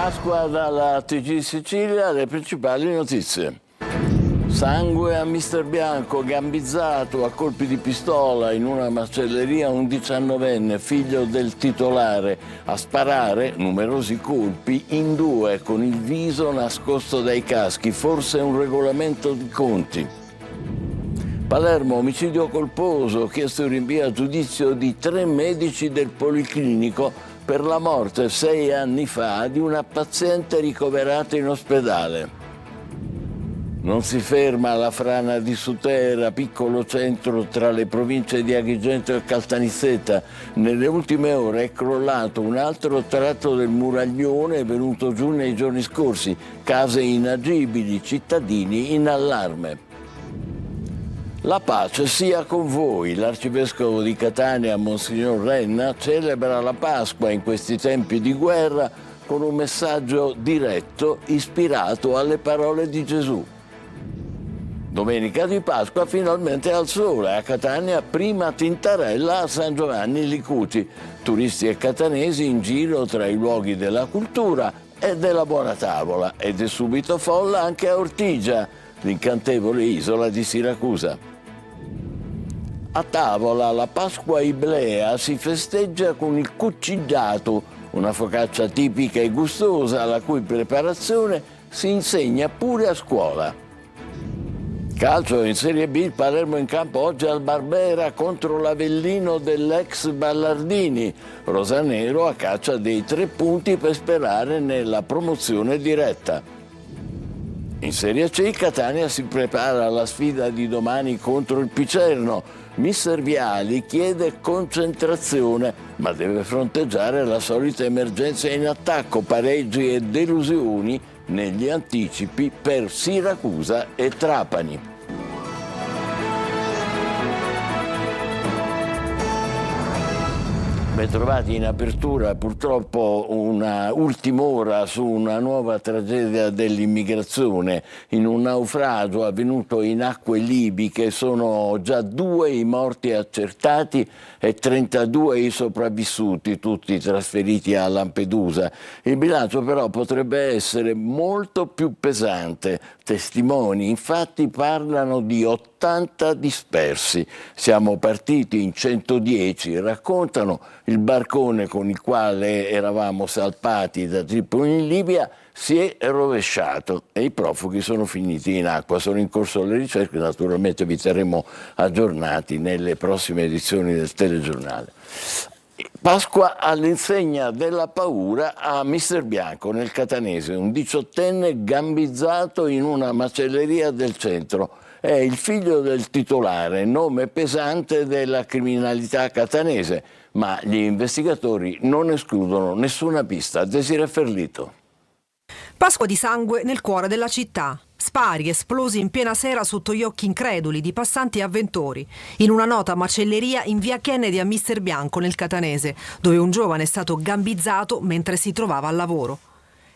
Pasqua dalla TG Sicilia, le principali notizie. Sangue a Mister Bianco, gambizzato a colpi di pistola in una macelleria un 19enne, figlio del titolare, a sparare numerosi colpi in due con il viso nascosto dai caschi, forse un regolamento di conti. Palermo, omicidio colposo, chiesto il rinvio a giudizio di 3 medici del Policlinico per la morte 6 anni fa di una paziente ricoverata in ospedale. Non si ferma la frana di Sutera, piccolo centro tra le province di Agrigento e Caltanissetta. Nelle ultime ore è crollato un altro tratto del muraglione venuto giù nei giorni scorsi. Case inagibili, cittadini in allarme. La pace sia con voi. L'arcivescovo di Catania, Monsignor Renna, celebra la Pasqua in questi tempi di guerra con un messaggio diretto ispirato alle parole di Gesù. Domenica di Pasqua finalmente al sole, a Catania prima tintarella a San Giovanni Licuti. Turisti e catanesi in giro tra i luoghi della cultura e della buona tavola. Ed è subito folla anche a Ortigia, l'incantevole isola di Siracusa. A tavola la Pasqua Iblea si festeggia con il cuccigiato, una focaccia tipica e gustosa la cui preparazione si insegna pure a scuola. Calcio in Serie B, il Palermo in campo oggi al Barbera contro l'Avellino dell'ex Ballardini. Rosanero a caccia dei 3 punti per sperare nella promozione diretta. In Serie C, Catania si prepara alla sfida di domani contro il Picerno. Mister Viali chiede concentrazione, ma deve fronteggiare la solita emergenza in attacco, pareggi e delusioni negli anticipi per Siracusa e Trapani. Bentrovati in apertura, purtroppo una ultima ora su una nuova tragedia dell'immigrazione. In un naufragio avvenuto in acque libiche sono già 2 i morti accertati e 32 i sopravvissuti, tutti trasferiti a Lampedusa. Il bilancio però potrebbe essere molto più pesante. Testimoni infatti parlano di 80 dispersi. Siamo partiti in 110, raccontano. Il barcone con il quale eravamo salpati da Tripoli in Libia si è rovesciato e i profughi sono finiti in acqua. Sono in corso le ricerche, naturalmente vi terremo aggiornati nelle prossime edizioni del telegiornale. Pasqua all'insegna della paura a Mister Bianco nel Catanese, un 18enne gambizzato in una macelleria del centro. È il figlio del titolare, nome pesante della criminalità catanese, ma gli investigatori non escludono nessuna pista. Desiree Ferlito. Pasqua di sangue nel cuore della città. Spari esplosi in piena sera sotto gli occhi increduli di passanti e avventori, in una nota macelleria in via Kennedy a Mister Bianco nel Catanese, dove un giovane è stato gambizzato mentre si trovava al lavoro.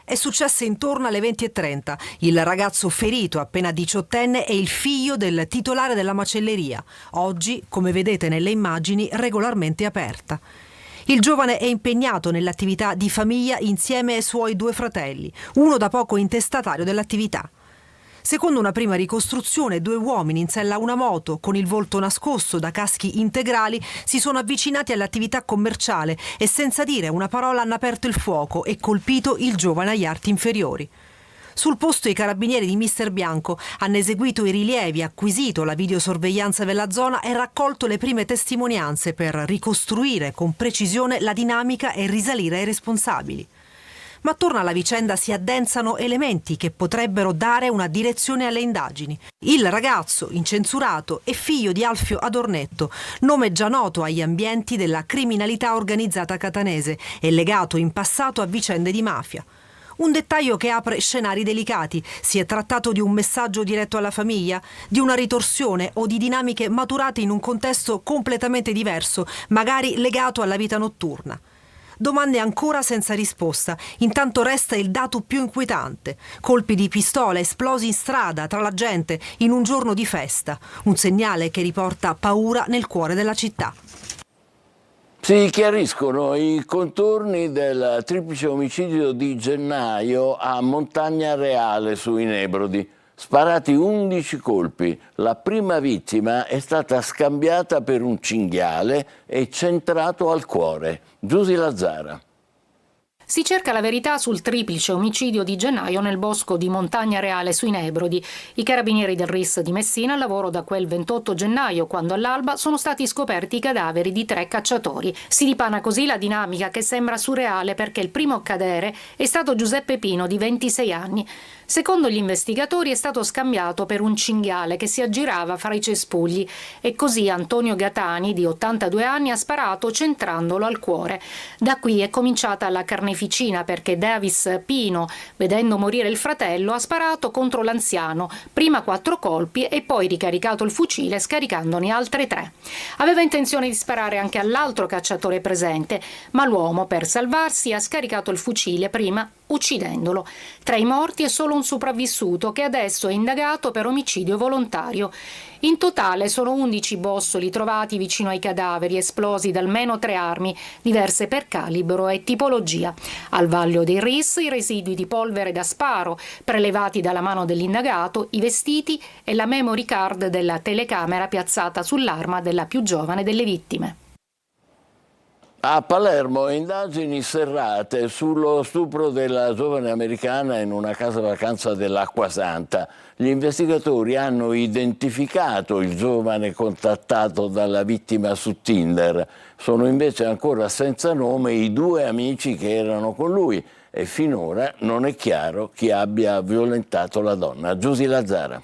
È successo intorno alle 20:30. Il ragazzo ferito, appena 18enne, è il figlio del titolare della macelleria, oggi, come vedete nelle immagini, regolarmente aperta. Il giovane è impegnato nell'attività di famiglia insieme ai suoi 2 fratelli, uno da poco intestatario dell'attività. Secondo una prima ricostruzione, 2 uomini in sella a una moto, con il volto nascosto da caschi integrali, si sono avvicinati all'attività commerciale e senza dire una parola hanno aperto il fuoco e colpito il giovane agli arti inferiori. Sul posto i carabinieri di Mister Bianco hanno eseguito i rilievi, acquisito la videosorveglianza della zona e raccolto le prime testimonianze per ricostruire con precisione la dinamica e risalire ai responsabili. Ma attorno alla vicenda si addensano elementi che potrebbero dare una direzione alle indagini. Il ragazzo, incensurato, è figlio di Alfio Adornetto, nome già noto agli ambienti della criminalità organizzata catanese e legato in passato a vicende di mafia. Un dettaglio che apre scenari delicati. Si è trattato di un messaggio diretto alla famiglia, di una ritorsione o di dinamiche maturate in un contesto completamente diverso, magari legato alla vita notturna. Domande ancora senza risposta. Intanto resta il dato più inquietante. Colpi di pistola esplosi in strada, tra la gente, in un giorno di festa. Un segnale che riporta paura nel cuore della città. Si chiariscono i contorni del triplice omicidio di gennaio a Montagna Reale sui Nebrodi. Sparati 11 colpi. La prima vittima è stata scambiata per un cinghiale e centrato al cuore. Giusy Lazzara. Si cerca la verità sul triplice omicidio di gennaio nel bosco di Montagna Reale sui Nebrodi. I carabinieri del RIS di Messina al lavoro da quel 28 gennaio, quando all'alba sono stati scoperti i cadaveri di 3 cacciatori. Si ripana così la dinamica che sembra surreale, perché il primo a cadere è stato Giuseppe Pino, di 26 anni. Secondo gli investigatori è stato scambiato per un cinghiale che si aggirava fra i cespugli, e così Antonio Gatani, di 82 anni, ha sparato centrandolo al cuore. Da qui è cominciata la carneficina, perché Davis Pino, vedendo morire il fratello, ha sparato contro l'anziano, prima 4 colpi e poi ricaricato il fucile scaricandone altre 3. Aveva intenzione di sparare anche all'altro cacciatore presente, ma l'uomo, per salvarsi, ha scaricato il fucile prima, uccidendolo. Tra i morti è solo un sopravvissuto che adesso è indagato per omicidio volontario. In totale sono 11 bossoli trovati vicino ai cadaveri, esplosi da almeno 3 armi, diverse per calibro e tipologia. Al vaglio dei RIS i residui di polvere da sparo, prelevati dalla mano dell'indagato, i vestiti e la memory card della telecamera piazzata sull'arma della più giovane delle vittime. A Palermo indagini serrate sullo stupro della giovane americana in una casa vacanza dell'Acquasanta. Gli investigatori hanno identificato il giovane contattato dalla vittima su Tinder. Sono invece ancora senza nome i 2 amici che erano con lui e finora non è chiaro chi abbia violentato la donna. Giusy Lazzara.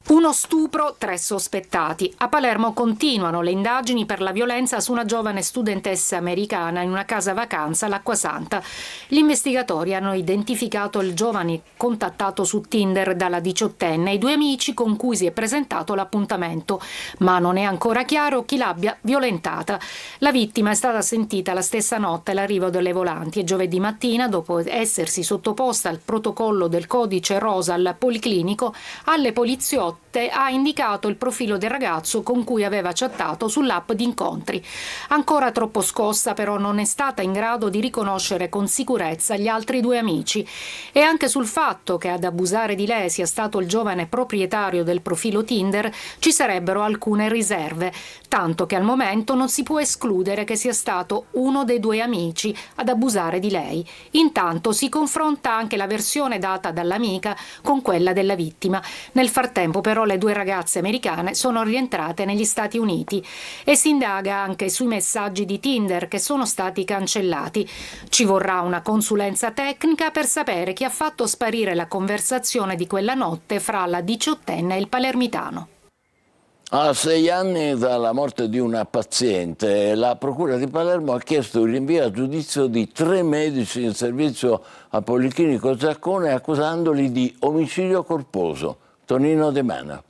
Uno stupro, 3 sospettati. A Palermo continuano le indagini per la violenza su una giovane studentessa americana in una casa vacanza all'Acquasanta. Gli investigatori hanno identificato il giovane contattato su Tinder dalla 18enne e i 2 amici con cui si è presentato l'appuntamento, ma non è ancora chiaro chi l'abbia violentata. La vittima è stata sentita la stessa notte all'arrivo delle volanti e giovedì mattina, dopo essersi sottoposta al protocollo del codice rosa al policlinico, alle poliziotte ha indicato il profilo del ragazzo con cui aveva chattato sull'app di incontri. Ancora troppo scossa, però, non è stata in grado di riconoscere con sicurezza gli altri 2 amici, e anche sul fatto che ad abusare di lei sia stato il giovane proprietario del profilo Tinder ci sarebbero alcune riserve, tanto che al momento non si può escludere che sia stato uno dei 2 amici ad abusare di lei. Intanto si confronta anche la versione data dall'amica con quella della vittima. Nel frattempo però le 2 ragazze americane sono rientrate negli Stati Uniti e si indaga anche sui messaggi di Tinder che sono stati cancellati. Ci vorrà una consulenza tecnica per sapere chi ha fatto sparire la conversazione di quella notte fra la 18enne e il palermitano. A 6 anni dalla morte di una paziente, la Procura di Palermo ha chiesto il rinvio a giudizio di 3 medici in servizio al Policlinico Giaccone, accusandoli di omicidio colposo. Tonino De Mana.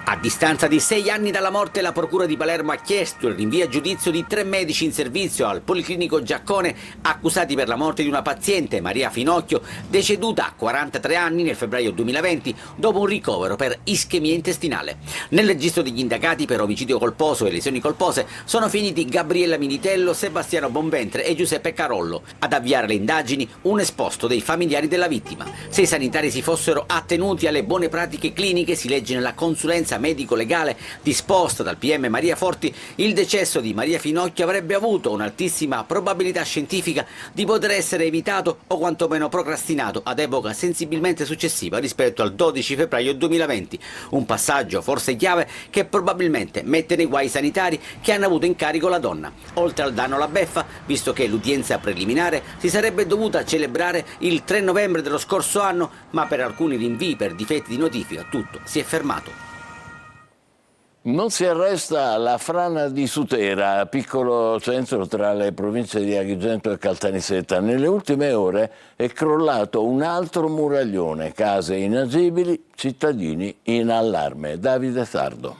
A distanza di 6 anni dalla morte, la Procura di Palermo ha chiesto il rinvio a giudizio di 3 medici in servizio al Policlinico Giaccone, accusati per la morte di una paziente, Maria Finocchio, deceduta a 43 anni nel febbraio 2020 dopo un ricovero per ischemia intestinale. Nel registro degli indagati per omicidio colposo e lesioni colpose sono finiti Gabriella Militello, Sebastiano Bonventre e Giuseppe Carollo. Ad avviare le indagini un esposto dei familiari della vittima. Se i sanitari si fossero attenuti alle buone pratiche cliniche, si legge nella consulenza medico-legale disposta dal PM Maria Forti, il decesso di Maria Finocchio avrebbe avuto un'altissima probabilità scientifica di poter essere evitato o quantomeno procrastinato ad epoca sensibilmente successiva rispetto al 12 febbraio 2020, un passaggio forse chiave che probabilmente mette nei guai i sanitari che hanno avuto in carico la donna. Oltre al danno alla beffa, visto che l'udienza preliminare si sarebbe dovuta celebrare il 3 novembre dello scorso anno, ma per alcuni rinvii per difetti di notifica tutto si è fermato. Non si arresta la frana di Sutera, piccolo centro tra le province di Agrigento e Caltanissetta. Nelle ultime ore è crollato un altro muraglione, case inagibili, cittadini in allarme. Davide Sardo.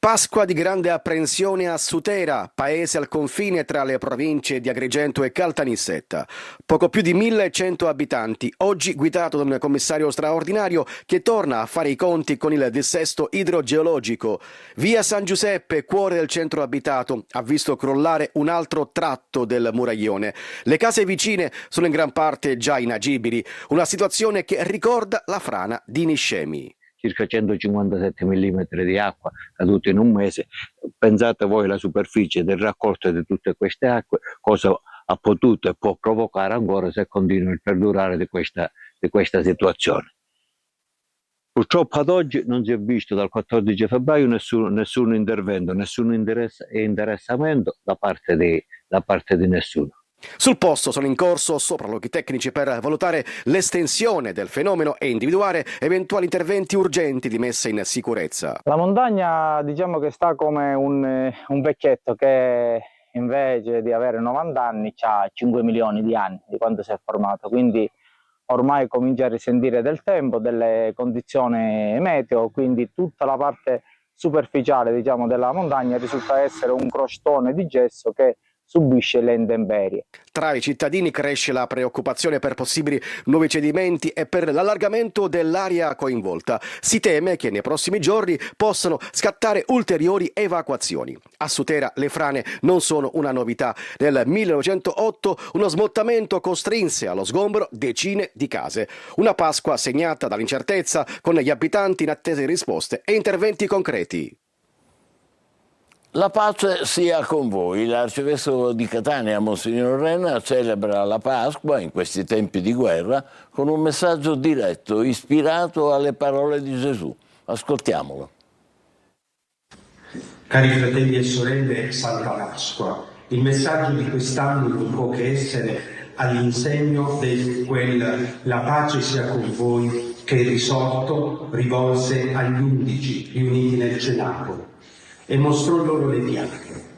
Pasqua di grande apprensione a Sutera, paese al confine tra le province di Agrigento e Caltanissetta. Poco più di 1100 abitanti, oggi guidato da un commissario straordinario che torna a fare i conti con il dissesto idrogeologico. Via San Giuseppe, cuore del centro abitato, ha visto crollare un altro tratto del muraglione. Le case vicine sono in gran parte già inagibili, una situazione che ricorda la frana di Niscemi. Circa 157 mm di acqua caduta in un mese. Pensate voi la superficie del raccolto di tutte queste acque, cosa ha potuto e può provocare ancora se continua il perdurare di questa situazione. Purtroppo ad oggi non si è visto dal 14 febbraio nessun intervento, nessun interessamento da parte di nessuno. Sul posto sono in corso sopralluoghi tecnici per valutare l'estensione del fenomeno e individuare eventuali interventi urgenti di messa in sicurezza. La montagna diciamo che sta come un vecchietto che invece di avere 90 anni ha 5 milioni di anni di quando si è formato, quindi ormai comincia a risentire del tempo, delle condizioni meteo, quindi tutta la parte superficiale diciamo, della montagna risulta essere un crostone di gesso che subisce le intemperie. Tra i cittadini cresce la preoccupazione per possibili nuovi cedimenti e per l'allargamento dell'area coinvolta. Si teme che nei prossimi giorni possano scattare ulteriori evacuazioni. A Sutera le frane non sono una novità. Nel 1908 uno smottamento costrinse allo sgombero decine di case. Una Pasqua segnata dall'incertezza, con gli abitanti in attesa di risposte e interventi concreti. La pace sia con voi. L'arcivescovo di Catania, Monsignor Renna, celebra la Pasqua in questi tempi di guerra con un messaggio diretto, ispirato alle parole di Gesù. Ascoltiamolo. Cari fratelli e sorelle, Santa Pasqua. Il messaggio di quest'anno non può che essere all'insegno di quel la pace sia con voi che il risorto rivolse agli 11 riuniti nel cenacolo e mostrò loro le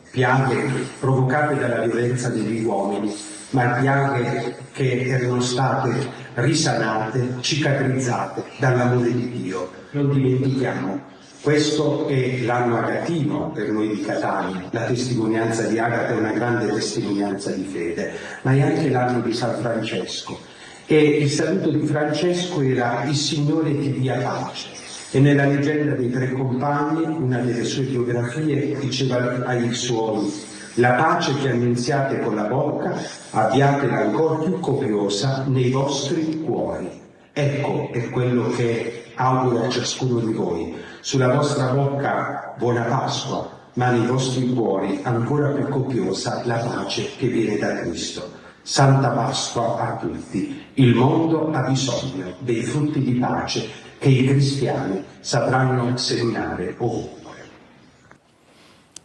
piaghe provocate dalla violenza degli uomini, ma piaghe che erano state risanate, cicatrizzate dall'amore di Dio. Non dimentichiamo, questo è l'anno agatino per noi di Catania, la testimonianza di Agata è una grande testimonianza di fede, ma è anche l'anno di San Francesco. E il saluto di Francesco era il Signore ti dia pace. E nella leggenda dei tre compagni, una delle sue biografie, diceva ai suoi: la pace che annunziate con la bocca, abbiatela ancora più copiosa nei vostri cuori. Ecco è quello che auguro a ciascuno di voi. Sulla vostra bocca buona Pasqua, ma nei vostri cuori ancora più copiosa la pace che viene da Cristo. Santa Pasqua a tutti. Il mondo ha bisogno dei frutti di pace che i cristiani sapranno seminare ovunque.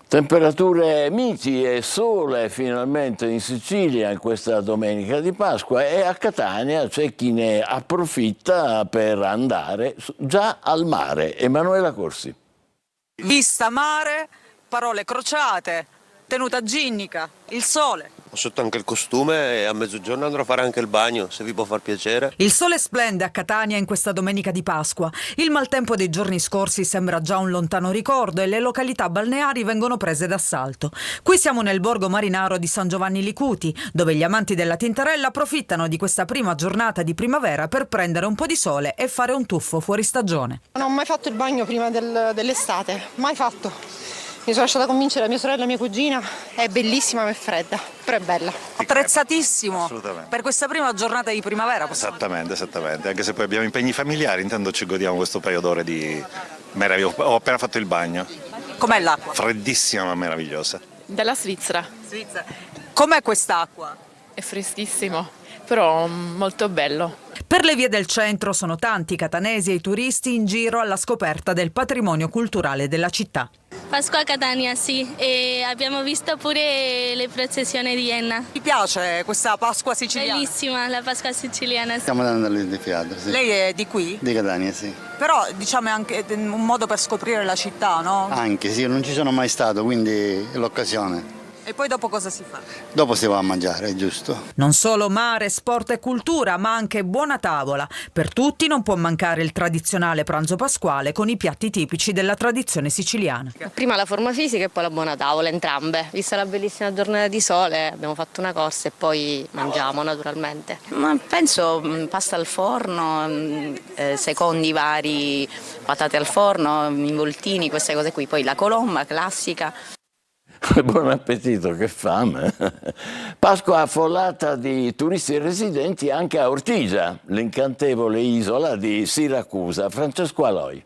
Temperature miti e sole finalmente in Sicilia in questa domenica di Pasqua, e a Catania c'è chi ne approfitta per andare già al mare. Emanuela Corsi. Vista mare, parole crociate, tenuta ginnica, il sole. Ho sotto anche il costume e a mezzogiorno andrò a fare anche il bagno, se vi può far piacere. Il sole splende a Catania in questa domenica di Pasqua. Il maltempo dei giorni scorsi sembra già un lontano ricordo e le località balneari vengono prese d'assalto. Qui siamo nel borgo marinaro di San Giovanni Licuti, dove gli amanti della Tintarella approfittano di questa prima giornata di primavera per prendere un po' di sole e fare un tuffo fuori stagione. Non ho mai fatto il bagno prima dell'estate, mai fatto. Mi sono lasciata convincere da mia sorella e mia cugina, è bellissima ma è fredda, però è bella. Attrezzatissimo. Assolutamente. Per questa prima giornata di primavera. Esattamente, anche se poi abbiamo impegni familiari, intanto ci godiamo questo periodo di meraviglioso. Ho appena fatto il bagno. Com'è l'acqua? Freddissima ma meravigliosa. Dalla Svizzera. Com'è quest'acqua? È freschissimo, però molto bello. Per le vie del centro sono tanti i catanesi e i turisti in giro alla scoperta del patrimonio culturale della città. Pasqua a Catania, sì, e abbiamo visto pure le processioni di Enna. Ti piace questa Pasqua siciliana? Bellissima la Pasqua siciliana. Sì. Stiamo andando all'Indifiato, sì. Lei è di qui? Di Catania, sì. Però diciamo è anche un modo per scoprire la città, no? Anche, sì, non ci sono mai stato, quindi è l'occasione. E poi dopo cosa si fa? Dopo si va a mangiare, giusto? Non solo mare, sport e cultura, ma anche buona tavola. Per tutti non può mancare il tradizionale pranzo pasquale con i piatti tipici della tradizione siciliana. Prima la forma fisica e poi la buona tavola, entrambe. Vista la bellissima giornata di sole, abbiamo fatto una corsa e poi mangiamo naturalmente. Ma penso pasta al forno, secondi vari, patate al forno, involtini, queste cose qui. Poi la colomba classica. Buon appetito, che fame! Pasqua affollata di turisti e residenti anche a Ortigia, l'incantevole isola di Siracusa. Francesco Aloi.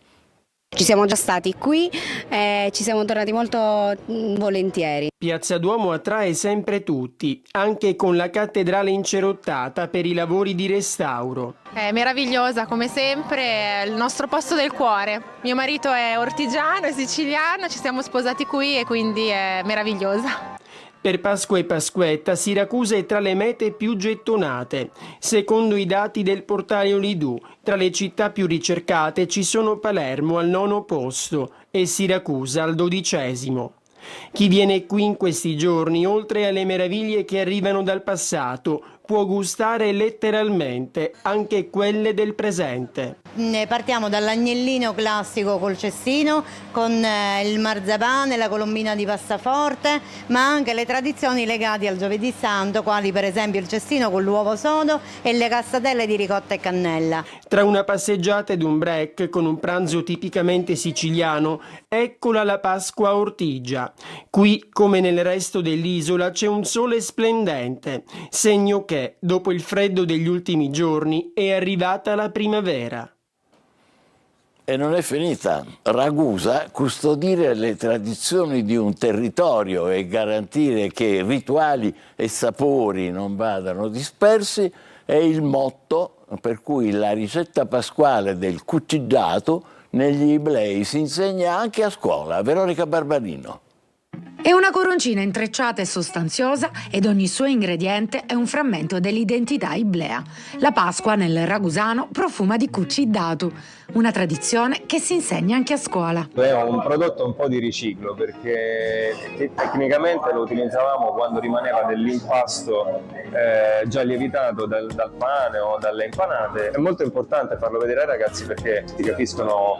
Ci siamo già stati qui e ci siamo tornati molto volentieri. Piazza Duomo attrae sempre tutti, anche con la cattedrale incerottata per i lavori di restauro. È meravigliosa come sempre, è il nostro posto del cuore. Mio marito è ortigiano, è siciliano, ci siamo sposati qui e quindi è meravigliosa. Per Pasqua e Pasquetta, Siracusa è tra le mete più gettonate. Secondo i dati del portale Olidù, tra le città più ricercate ci sono Palermo al 9° posto e Siracusa al 12°. Chi viene qui in questi giorni, oltre alle meraviglie che arrivano dal passato, può gustare letteralmente anche quelle del presente. Partiamo dall'agnellino classico col cestino, con il marzapane, la colombina di pasta forte, ma anche le tradizioni legate al Giovedì Santo, quali per esempio il cestino con l'uovo sodo e le castatelle di ricotta e cannella. Tra una passeggiata ed un break con un pranzo tipicamente siciliano, eccola la Pasqua a Ortigia. Qui, come nel resto dell'isola, c'è un sole splendente, segno che, dopo il freddo degli ultimi giorni, è arrivata la primavera. E non è finita. Ragusa, custodire le tradizioni di un territorio e garantire che rituali e sapori non vadano dispersi è il motto per cui la ricetta pasquale del cuccidato negli Iblei si insegna anche a scuola. Veronica Barbarino. È una coroncina intrecciata e sostanziosa ed ogni suo ingrediente è un frammento dell'identità iblea. La Pasqua nel ragusano profuma di cuccidato, una tradizione che si insegna anche a scuola. È un prodotto un po' di riciclo perché tecnicamente lo utilizzavamo quando rimaneva dell'impasto già lievitato dal pane o dalle impanate. È molto importante farlo vedere ai ragazzi perché si capiscono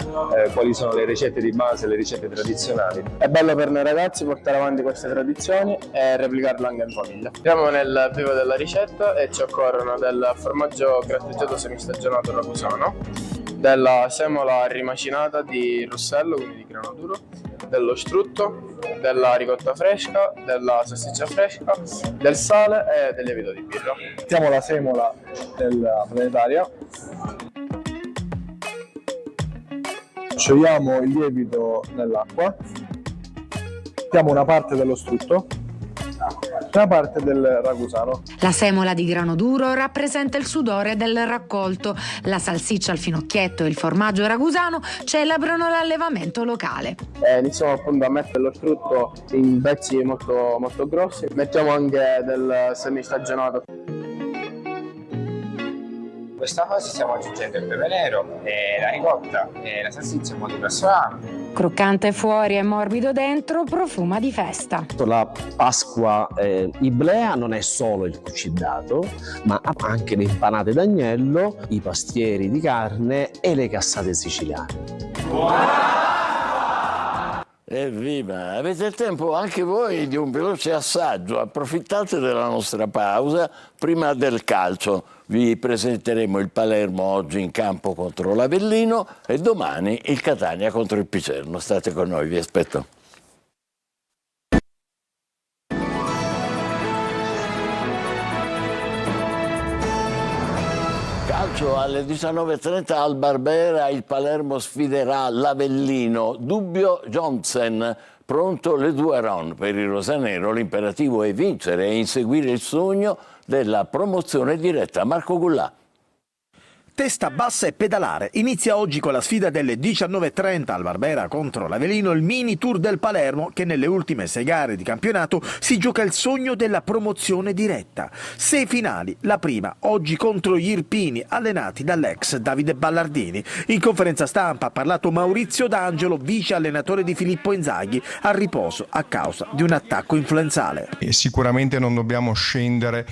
quali sono le ricette di base, le ricette tradizionali. È bello per noi ragazzi portare avanti queste tradizioni e replicarle anche in famiglia. Siamo nel vivo della ricetta e ci occorrono del formaggio grattugiato semistagionato ragusano, della semola rimacinata di Russello, quindi di grano duro, dello strutto, della ricotta fresca, della salsiccia fresca, del sale e del lievito di birra. Mettiamo la semola della planetaria, sciogliamo il lievito nell'acqua, mettiamo una parte dello strutto, una parte del ragusano. La semola di grano duro rappresenta il sudore del raccolto, la salsiccia al finocchietto e il formaggio ragusano celebrano l'allevamento locale. Iniziamo appunto a mettere lo strutto in pezzi molto, molto grossi, mettiamo anche del semistagionato. In questa fase stiamo aggiungendo il pepe nero, la ricotta e la salsiccia in modo grassolano. Croccante fuori e morbido dentro, profuma di festa. La Pasqua iblea non è solo il cuccidato, ma ha anche le impanate d'agnello, i pastieri di carne e le cassate siciliane. Evviva! Avete il tempo anche voi di un veloce assaggio. Approfittate della nostra pausa prima del calcio. Vi presenteremo il Palermo oggi in campo contro l'Avellino e domani il Catania contro il Picerno. State con noi, vi aspetto. Calcio alle 19:30 al Barbera, il Palermo sfiderà l'Avellino. Dubbio Johnson, pronto le Duaron. Per il rosanero l'imperativo è vincere e inseguire il sogno della promozione diretta. Marco Gullà. Testa bassa e pedalare. Inizia oggi con la sfida delle 19:30 al Barbera contro l'Avellino il mini tour del Palermo che nelle ultime 6 gare di campionato si gioca il sogno della promozione diretta. 6 finali, la prima oggi contro gli Irpini allenati dall'ex Davide Ballardini. In conferenza stampa ha parlato Maurizio D'Angelo, vice allenatore di Filippo Inzaghi, a riposo a causa di un attacco influenzale. Sicuramente non dobbiamo scendere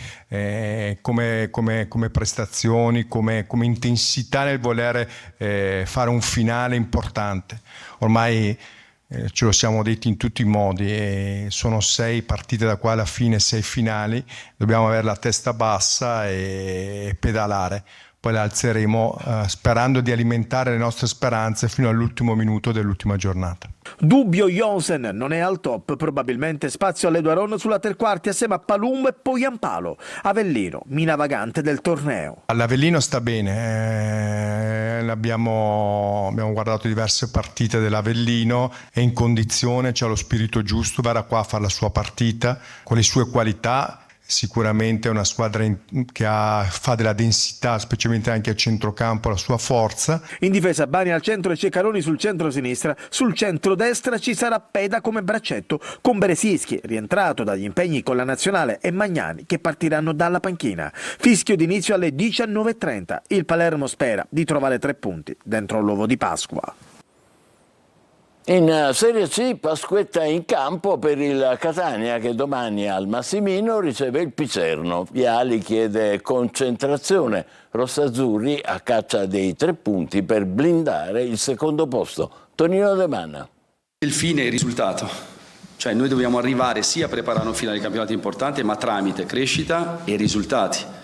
come prestazioni, come intensità nel voler fare un finale importante. Ormai ce lo siamo detti in tutti i modi, sono 6 partite da qua alla fine, 6 finali, dobbiamo avere la testa bassa e pedalare. Poi la alzeremo sperando di alimentare le nostre speranze fino all'ultimo minuto dell'ultima giornata. Dubbio Jonsen non è al top, probabilmente spazio all'Eduaron sulla tre quarti assieme a Palumbo e Poyampalo. Avellino, mina vagante del torneo. L'Avellino sta bene, abbiamo guardato diverse partite dell'Avellino, è in condizione, c'ha lo spirito giusto, verrà qua a fare la sua partita con le sue qualità. Sicuramente è una squadra che fa della densità, specialmente anche a centrocampo, la sua forza. In difesa Bani al centro e Ceccaroni sul centro-sinistra. Sul centro-destra ci sarà Peda come braccetto, con Beresischi, rientrato dagli impegni con la nazionale, e Magnani, che partiranno dalla panchina. Fischio d'inizio alle 19:30. Il Palermo spera di trovare 3 punti dentro l'uovo di Pasqua. In Serie C Pasquetta in campo per il Catania che domani al Massimino riceve il Picerno. Viali chiede concentrazione, rossazzurri a caccia dei 3 punti per blindare il secondo posto. Tonino De Manna. Il fine è il risultato, cioè noi dobbiamo arrivare sia a preparare un finale di campionato importante ma tramite crescita e risultati.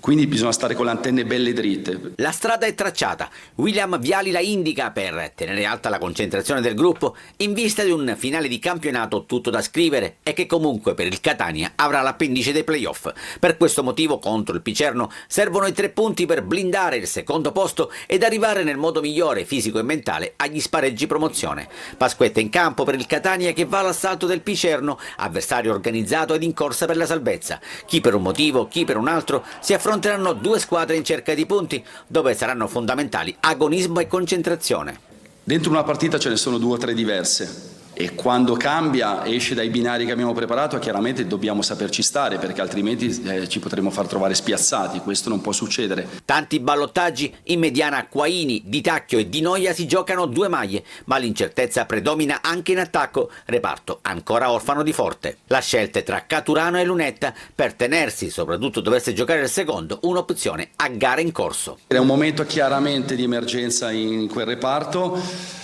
Quindi bisogna stare con le antenne belle dritte. La strada è tracciata. William Viali la indica per tenere alta la concentrazione del gruppo in vista di un finale di campionato tutto da scrivere e che comunque per il Catania avrà l'appendice dei playoff. Per questo motivo contro il Picerno servono i 3 punti per blindare il secondo posto ed arrivare nel modo migliore fisico e mentale agli spareggi promozione. Pasquetta in campo per il Catania che va all'assalto del Picerno, avversario organizzato ed in corsa per la salvezza. Chi per un motivo, chi per un altro si affronteranno 2 squadre in cerca di punti, dove saranno fondamentali agonismo e concentrazione. Dentro una partita ce ne sono 2 o 3 diverse e quando cambia, esce dai binari che abbiamo preparato, chiaramente dobbiamo saperci stare perché altrimenti ci potremmo far trovare spiazzati, questo non può succedere. Tanti ballottaggi, in mediana Quaini, Di Tacchio e Di Noia si giocano 2 maglie, ma l'incertezza predomina anche in attacco, reparto ancora orfano di forte. La scelta è tra Caturano e Lunetta per tenersi, soprattutto dovesse giocare il secondo, un'opzione a gare in corso. È un momento chiaramente di emergenza in quel reparto.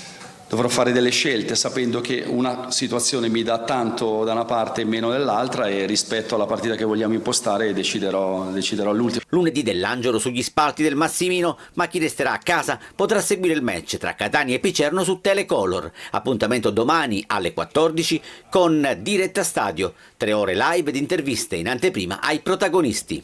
Dovrò fare delle scelte sapendo che una situazione mi dà tanto da una parte e meno dall'altra e rispetto alla partita che vogliamo impostare deciderò all'ultimo. Lunedì dell'Angelo sugli spalti del Massimino, ma chi resterà a casa potrà seguire il match tra Catania e Picerno su Telecolor. Appuntamento domani alle 14 con diretta stadio, 3 ore live ed interviste in anteprima ai protagonisti.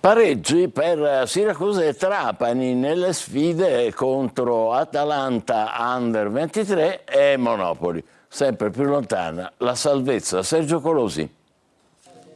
Pareggi per Siracusa e Trapani nelle sfide contro Atalanta Under 23 e Monopoli. Sempre più lontana la salvezza. Sergio Colosi.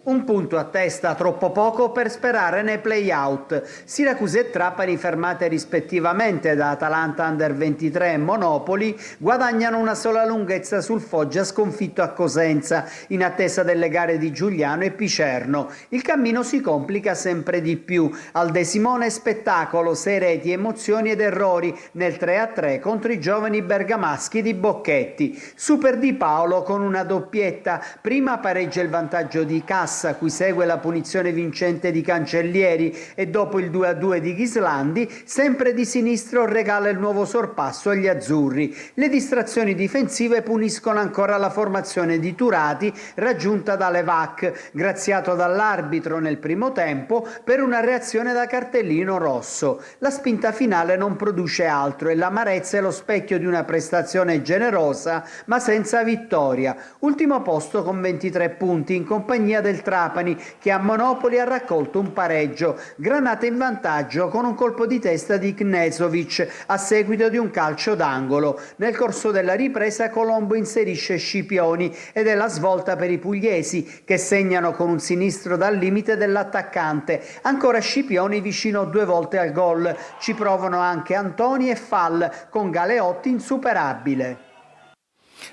Un punto a testa, troppo poco per sperare nei play-out. Siracusa e Trapani, fermate rispettivamente da Atalanta Under 23 e Monopoli, guadagnano una sola lunghezza sul Foggia sconfitto a Cosenza, in attesa delle gare di Giuliano e Picerno. Il cammino si complica sempre di più. Al De Simone spettacolo, 6 reti, emozioni ed errori nel 3-3 contro i giovani bergamaschi di Bocchetti. Super Di Paolo con una doppietta, prima pareggia il vantaggio di Cassa, a cui segue la punizione vincente di Cancellieri e dopo il 2-2 di Ghislandi, sempre di sinistro regala il nuovo sorpasso agli azzurri. Le distrazioni difensive puniscono ancora la formazione di Turati raggiunta da Levac, graziato dall'arbitro nel primo tempo per una reazione da cartellino rosso. La spinta finale non produce altro e l'amarezza è lo specchio di una prestazione generosa ma senza vittoria. Ultimo posto con 23 punti in compagnia del Trapani, che a Monopoli ha raccolto un pareggio. Granata in vantaggio con un colpo di testa di Knezovic a seguito di un calcio d'angolo. Nel corso della ripresa Colombo inserisce Scipioni ed è la svolta per i pugliesi, che segnano con un sinistro dal limite dell'attaccante. Ancora Scipioni vicino 2 volte al gol. Ci provano anche Antoni e Fall, con Galeotti insuperabile.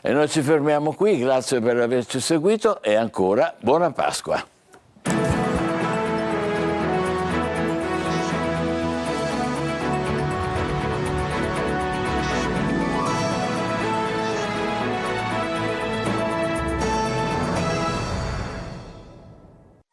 E noi ci fermiamo qui, grazie per averci seguito e ancora buona Pasqua.